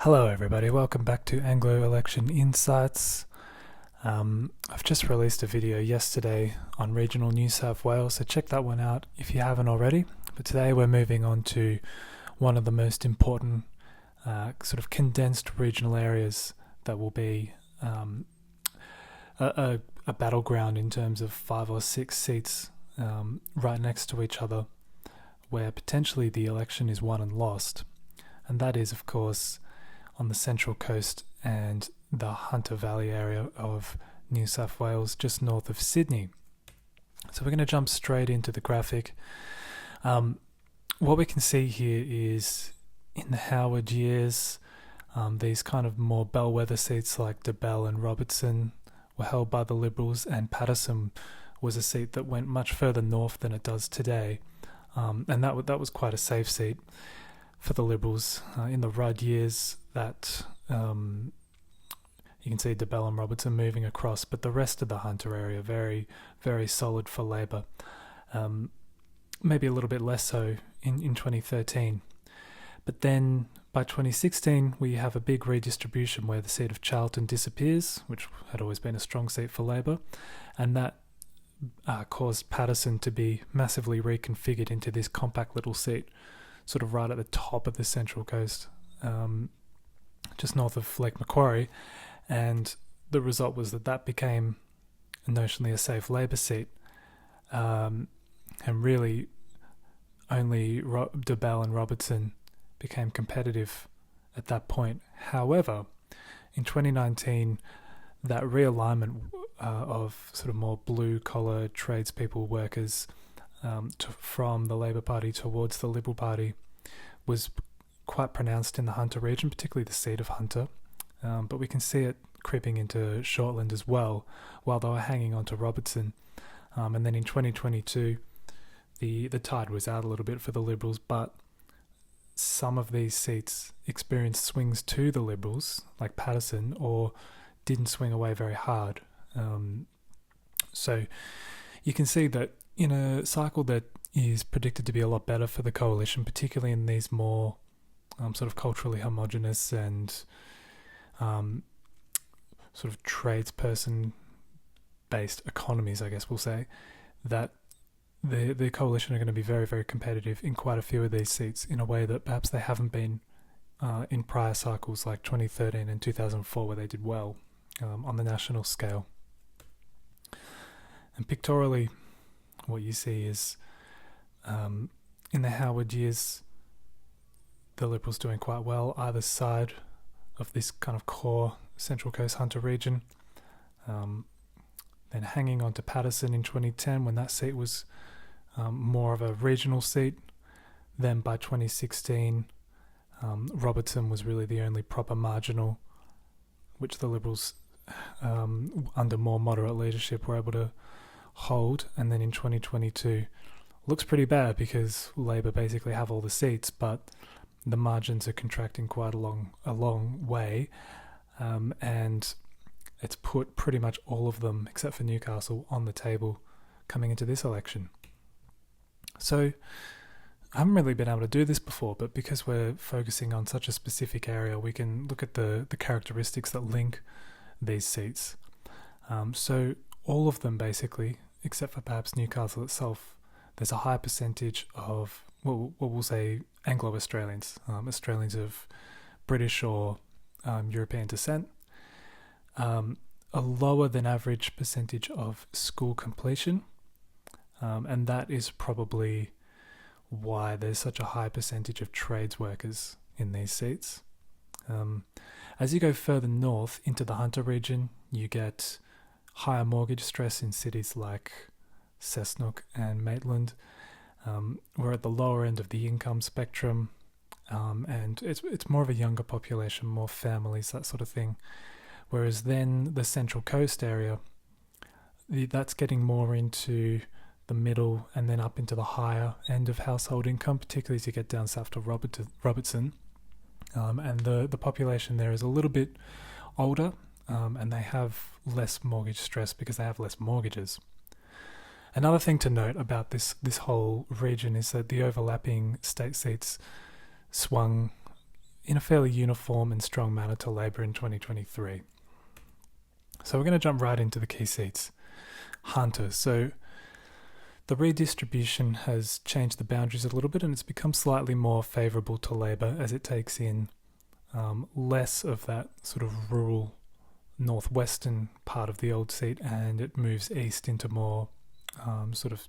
Hello everybody, welcome back to Anglo Election Insights. I've just released a video yesterday on regional New South Wales, so check that one out if you haven't already. But today we're moving on to one of the most important sort of condensed regional areas that will be a battleground in terms of 5 or 6 seats right next to each other, where potentially the election is won and lost. And that is, of course, on the Central Coast and the Hunter Valley area of New South Wales, just north of Sydney. So we're going to jump straight into the graphic. What we can see here is in the Howard years, these kind of more bellwether seats like Dobell and Robertson were held by the Liberals, and Paterson was a seat that went much further north than it does today. And that was quite a safe seat for the Liberals. In the Rudd years, that you can see Dobell and Robertson moving across, but the rest of the Hunter area very, very solid for Labor. Maybe a little bit less so in 2013. But then by 2016 we have a big redistribution where the seat of Charlton disappears, which had always been a strong seat for Labor, and that caused Paterson to be massively reconfigured into this compact little seat, sort of right at the top of the Central Coast, just north of Lake Macquarie. And the result was that became notionally a safe Labor seat, and really only Dobell and Robertson became competitive at that point. However, in 2019, that realignment of sort of more blue-collar tradespeople workers from the Labor Party towards the Liberal Party was quite pronounced in the Hunter region, particularly the seat of Hunter. But we can see it creeping into Shortland as well, while they were hanging on to Robertson. And then in 2022, the tide was out a little bit for the Liberals, but some of these seats experienced swings to the Liberals, like Paterson, or didn't swing away very hard. So you can see that in a cycle that is predicted to be a lot better for the coalition, particularly in these more sort of culturally homogenous and sort of tradesperson-based economies, I guess we'll say, that the coalition are going to be very, very competitive in quite a few of these seats in a way that perhaps they haven't been in prior cycles like 2013 and 2004, where they did well on the national scale. And pictorially, what you see is in the Howard years, the Liberals doing quite well either side of this kind of core Central Coast Hunter region. Then hanging on to Paterson in 2010 when that seat was more of a regional seat. Then by 2016, Robertson was really the only proper marginal, which the Liberals under more moderate leadership were able to hold. And then in 2022 looks pretty bad because Labor basically have all the seats, but the margins are contracting quite a long way, and it's put pretty much all of them except for Newcastle on the table coming into this election. So I haven't really been able to do this before, but because we're focusing on such a specific area, we can look at the characteristics that link these seats. So all of them basically, except for perhaps Newcastle itself, there's a high percentage of what we'll say Anglo-Australians, Australians of British or European descent, a lower than average percentage of school completion, and that is probably why there's such a high percentage of trades workers in these seats. As you go further north into the Hunter region, you get higher mortgage stress in cities like Cessnock and Maitland. We're at the lower end of the income spectrum, and it's more of a younger population, more families, that sort of thing. Whereas then the Central Coast area, that's getting more into the middle and then up into the higher end of household income, particularly as you get down south to Robertson. And the population there is a little bit older, and they have less mortgage stress because they have less mortgages. Another thing to note about this whole region is that the overlapping state seats swung in a fairly uniform and strong manner to Labor in 2023. So we're going to jump right into the key seats. Hunter. So the redistribution has changed the boundaries a little bit, and it's become slightly more favourable to Labor as it takes in less of that sort of rural northwestern part of the old seat, and it moves east into more sort of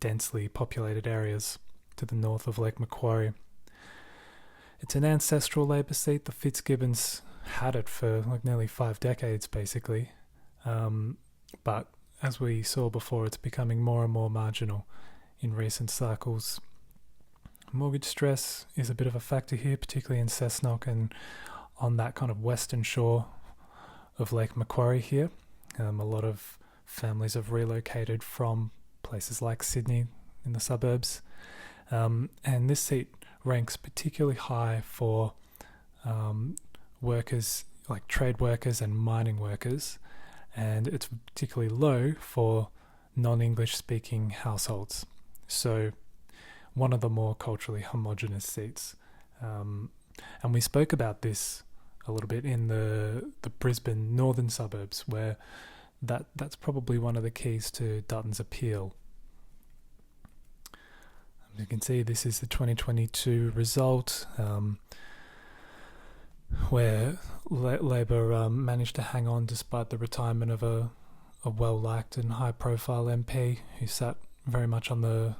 densely populated areas to the north of Lake Macquarie. It's an ancestral Labor seat. The Fitzgibbons had it for like nearly 5 decades, basically. But as we saw before, it's becoming more and more marginal in recent cycles. Mortgage stress is a bit of a factor here, particularly in Cessnock and on that kind of western shore of Lake Macquarie here. A lot of families have relocated from places like Sydney in the suburbs. And this seat ranks particularly high for workers, like trade workers and mining workers, and it's particularly low for non-English speaking households. So one of the more culturally homogenous seats. And we spoke about this a little bit in the Brisbane northern suburbs, where that's probably one of the keys to Dutton's appeal. As you can see, this is the 2022 result, where Labor managed to hang on despite the retirement of a well-liked and high-profile MP who sat very much on the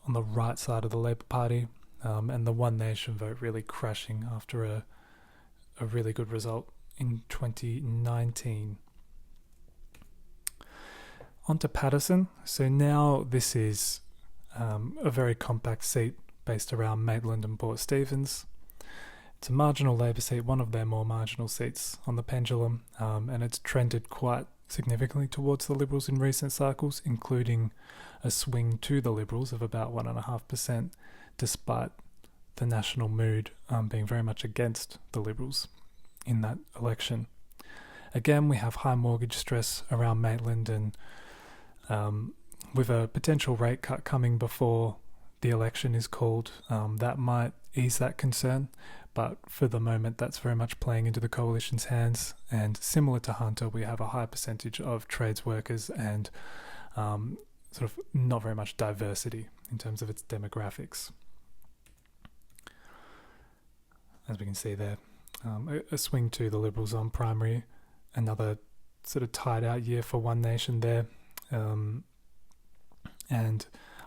right side of the Labor Party, and the One Nation vote really crashing after a really good result in 2019. On to Paterson. So now this is a very compact seat based around Maitland and Port Stephens. It's a marginal Labor seat, one of their more marginal seats on the pendulum, and it's trended quite significantly towards the Liberals in recent cycles, including a swing to the Liberals of about 1.5%, despite the national mood being very much against the Liberals in that election. Again, we have high mortgage stress around Maitland, and with a potential rate cut coming before the election is called, that might ease that concern. But for the moment, that's very much playing into the coalition's hands. And similar to Hunter, we have a high percentage of trades workers and sort of not very much diversity in terms of its demographics. As we can see there, a swing to the Liberals on primary, another sort of tied out year for One Nation there, and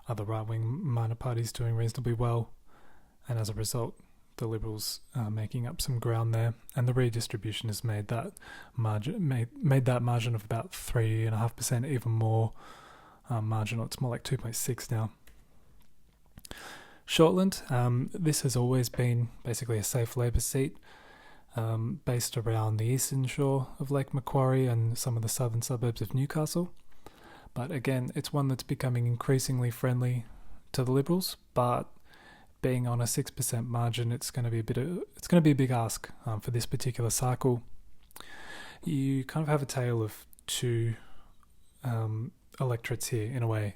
other right-wing minor parties doing reasonably well. And as a result, the Liberals making up some ground there, and the redistribution has made that margin made that margin of about 3.5% even more marginal. It's more like 2.6 now. Shortland, this has always been basically a safe Labor seat, based around the eastern shore of Lake Macquarie and some of the southern suburbs of Newcastle. But again, it's one that's becoming increasingly friendly to the Liberals, but being on a 6% margin, it's going to be a big ask for this particular cycle. You kind of have a tale of two electorates here in a way.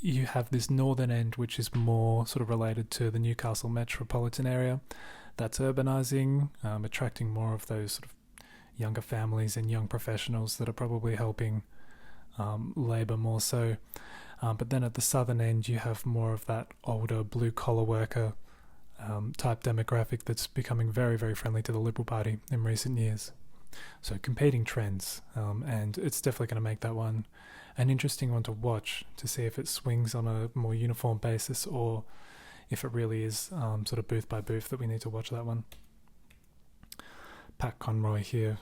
You have this northern end, which is more sort of related to the Newcastle metropolitan area. That's urbanising, attracting more of those sort of younger families and young professionals that are probably helping Labor more so. But then at the southern end, you have more of that older blue-collar worker type demographic that's becoming very, very friendly to the Liberal Party in recent years. So competing trends, and it's definitely going to make that one an interesting one to watch, to see if it swings on a more uniform basis or if it really is sort of booth by booth that we need to watch that one. Pat Conroy here,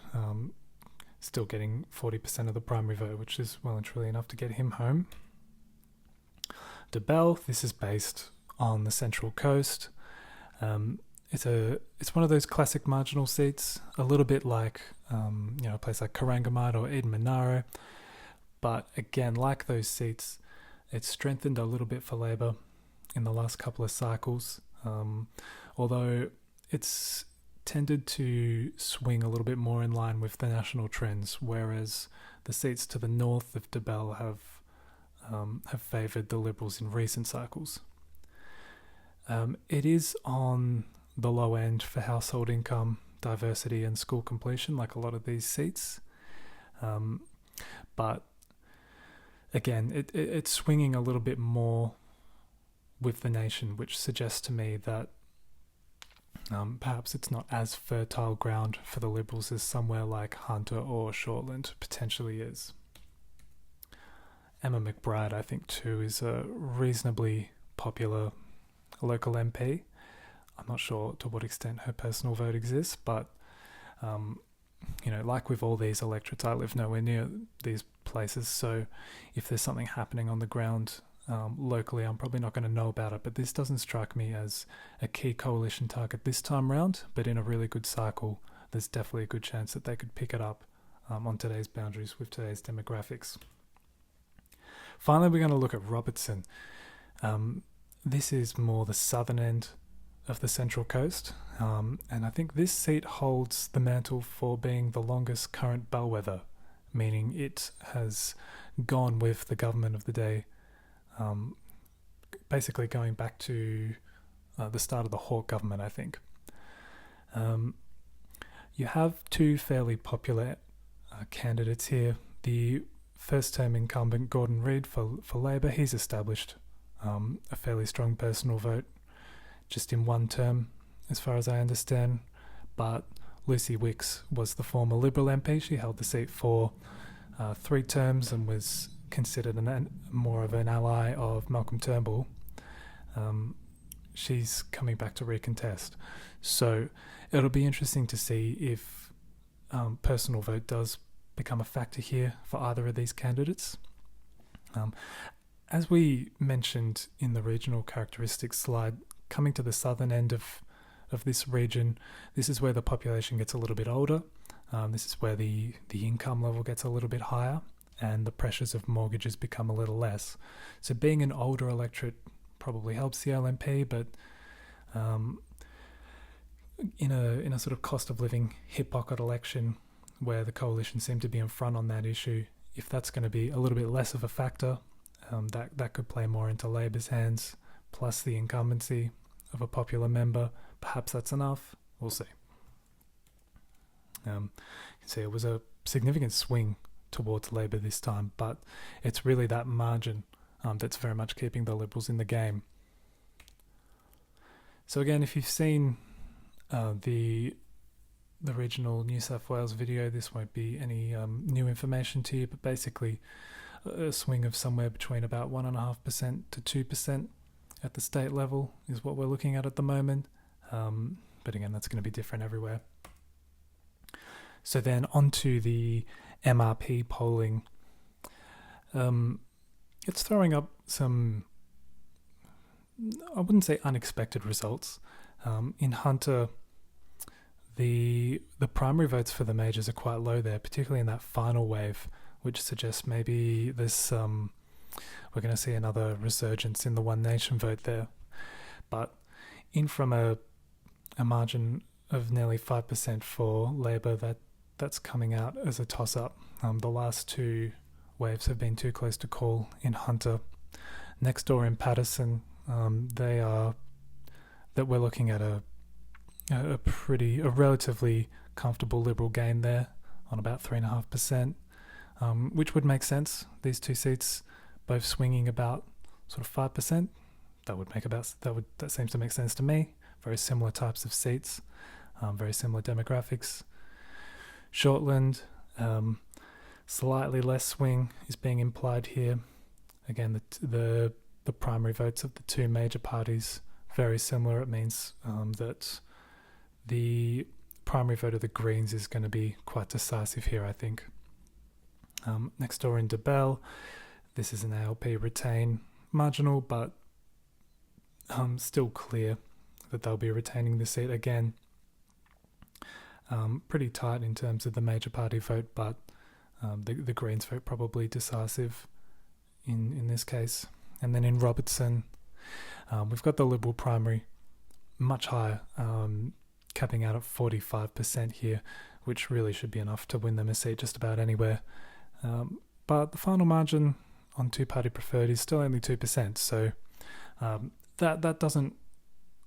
still getting 40% of the primary vote, which is well and truly enough to get him home. Dobell, this is based on the Central Coast. It's one of those classic marginal seats, a little bit like a place like Corangamite or Eden Monaro. But again, like those seats, it's strengthened a little bit for Labor in the last couple of cycles, although it's tended to swing a little bit more in line with the national trends, whereas the seats to the north of Dobell have favoured the Liberals in recent cycles. It is on the low end for household income, diversity and school completion, like a lot of these seats. But again, it's swinging a little bit more with the nation, which suggests to me that perhaps it's not as fertile ground for the Liberals as somewhere like Hunter or Shortland potentially is. Emma McBride, I think, too, is a reasonably popular local MP. I'm not sure to what extent her personal vote exists, but, like with all these electorates, I live nowhere near these places, so if there's something happening on the ground locally, I'm probably not going to know about it, but this doesn't strike me as a key coalition target this time round, but in a really good cycle, there's definitely a good chance that they could pick it up on today's boundaries with today's demographics. Finally, we're going to look at Robertson. This is more the southern end of the Central Coast, and I think this seat holds the mantle for being the longest current bellwether, meaning it has gone with the government of the day, basically going back to the start of the Hawke government, I think. You have two fairly popular candidates here. The first-term incumbent Gordon Reid for Labor, he's established a fairly strong personal vote just in one term, as far as I understand. But Lucy Wicks was the former Liberal MP. She held the seat for 3 terms and was considered more of an ally of Malcolm Turnbull. She's coming back to recontest. So it'll be interesting to see if personal vote does become a factor here for either of these candidates. As we mentioned in the regional characteristics slide, coming to the southern end of this region, this is where the population gets a little bit older. This is where the income level gets a little bit higher and the pressures of mortgages become a little less. So being an older electorate probably helps the LNP, but in a sort of cost of living hip pocket election where the coalition seem to be in front on that issue, if that's going to be a little bit less of a factor, that could play more into Labor's hands, plus the incumbency of a popular member. Perhaps that's enough. We'll see. You can see it was a significant swing towards Labor this time, but it's really that margin that's very much keeping the Liberals in the game. So again, if you've seen the regional New South Wales video, this won't be any new information to you, but basically a swing of somewhere between about 1.5% to 2% at the state level is what we're looking at the moment. But again, that's going to be different everywhere. So then onto the MRP polling. It's throwing up some, I wouldn't say unexpected results. In Hunter, the primary votes for the majors are quite low there, particularly in that final wave, which suggests maybe there's we're going to see another resurgence in the One Nation vote there. But in from a margin of nearly 5% for Labor, that's coming out as a toss-up. The last 2 waves have been too close to call in Hunter. Next door in Paterson, we're looking at a relatively comfortable Liberal gain there on about 3.5%, which would make sense. These 2 seats both swinging about sort of 5%. That seems to make sense to me. Very similar types of seats, very similar demographics. Shortland, slightly less swing is being implied here. Again, the primary votes of the 2 major parties very similar. It means that the primary vote of the Greens is going to be quite decisive here, I think. Next door in Dobell, this is an ALP retain, marginal, but still clear that they'll be retaining the seat again. Pretty tight in terms of the major party vote, but the Greens vote probably decisive in this case. And then in Robertson, we've got the Liberal primary much higher, capping out at 45% here, which really should be enough to win them a seat just about anywhere. But the final margin on 2-party preferred is still only 2%, so that doesn't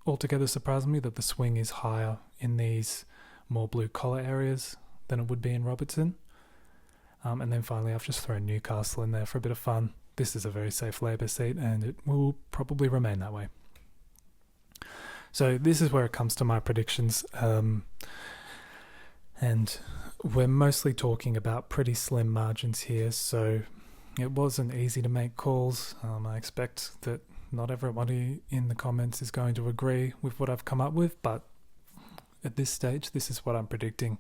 altogether surprise me that the swing is higher in these more blue collar areas than it would be in Robertson. And then finally, I've just thrown Newcastle in there for a bit of fun. This is a very safe Labor seat, and it will probably remain that way. So this is where it comes to my predictions. And we're mostly talking about pretty slim margins here, so it wasn't easy to make calls. I expect that not everybody in the comments is going to agree with what I've come up with, but at this stage, this is what I'm predicting.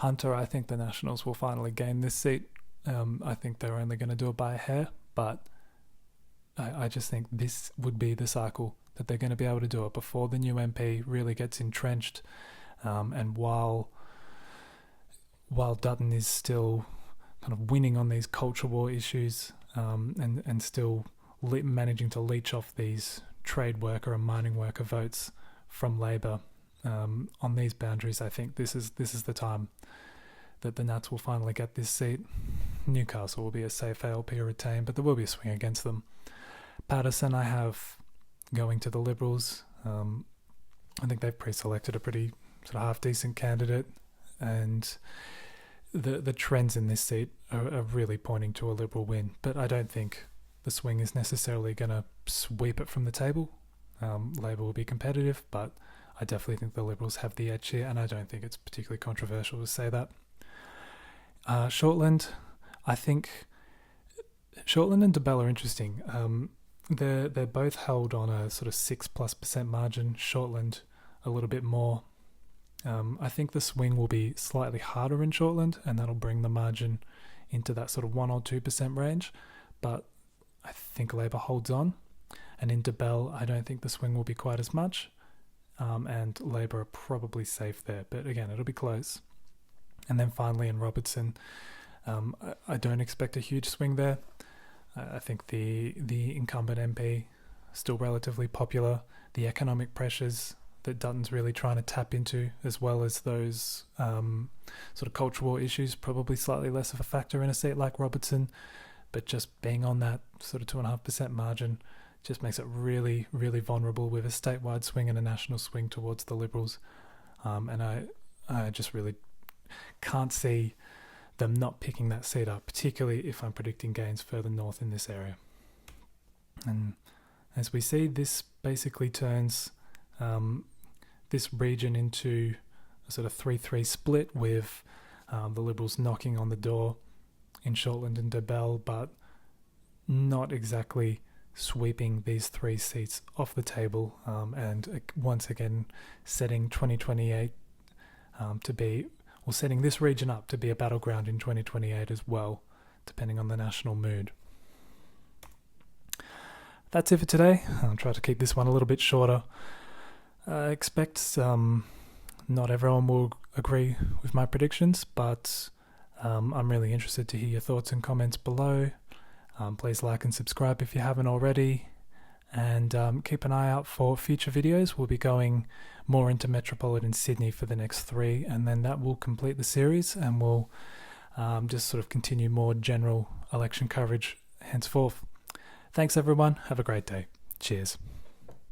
Hunter, I think the Nationals will finally gain this seat. I think they're only going to do it by a hair, but I just think this would be the cycle that they're going to be able to do it before the new MP really gets entrenched. And while Dutton is still kind of winning on these culture war issues, and still managing to leech off these trade worker and mining worker votes from Labor on these boundaries, I think this is the time that the Nats will finally get this seat. Newcastle will be a safe ALP retain, but there will be a swing against them. Paterson, I have going to the Liberals. I think they've pre-selected a pretty sort of half-decent candidate, and the trends in this seat are really pointing to a Liberal win, but I don't think the swing is necessarily going to sweep it from the table. Labor will be competitive, but I definitely think the Liberals have the edge here, and I don't think it's particularly controversial to say that. Shortland, I think Shortland and Dobell are interesting. They're both held on a sort of 6+% margin. Shortland a little bit more. I think the swing will be slightly harder in Shortland, and that'll bring the margin into that sort of 1 or 2% range. But I think Labor holds on. And in Dobell, I don't think the swing will be quite as much. And Labor are probably safe there. But again, it'll be close. And then finally in Robertson, I don't expect a huge swing there. I think the incumbent MP still relatively popular. The economic pressures that Dutton's really trying to tap into, as well as those sort of cultural issues, probably slightly less of a factor in a seat like Robertson. But just being on that sort of 2.5% margin just makes it really, really vulnerable with a statewide swing and a national swing towards the Liberals. And I just really can't see them not picking that seat up, particularly if I'm predicting gains further north in this area. And as we see, this basically turns this region into a sort of 3-3 split with the Liberals knocking on the door in Shortland and Dobell, but not exactly sweeping these 3 seats off the table, and once again setting 2028 to be, or setting this region up to be a battleground in 2028 as well, depending on the national mood. That's it for today. I'll try to keep this one a little bit shorter. I expect not everyone will agree with my predictions, but I'm really interested to hear your thoughts and comments below. Please like and subscribe if you haven't already, and keep an eye out for future videos. We'll be going more into metropolitan Sydney for the next 3, and then that will complete the series, and we'll just sort of continue more general election coverage henceforth. Thanks everyone, have a great day. Cheers.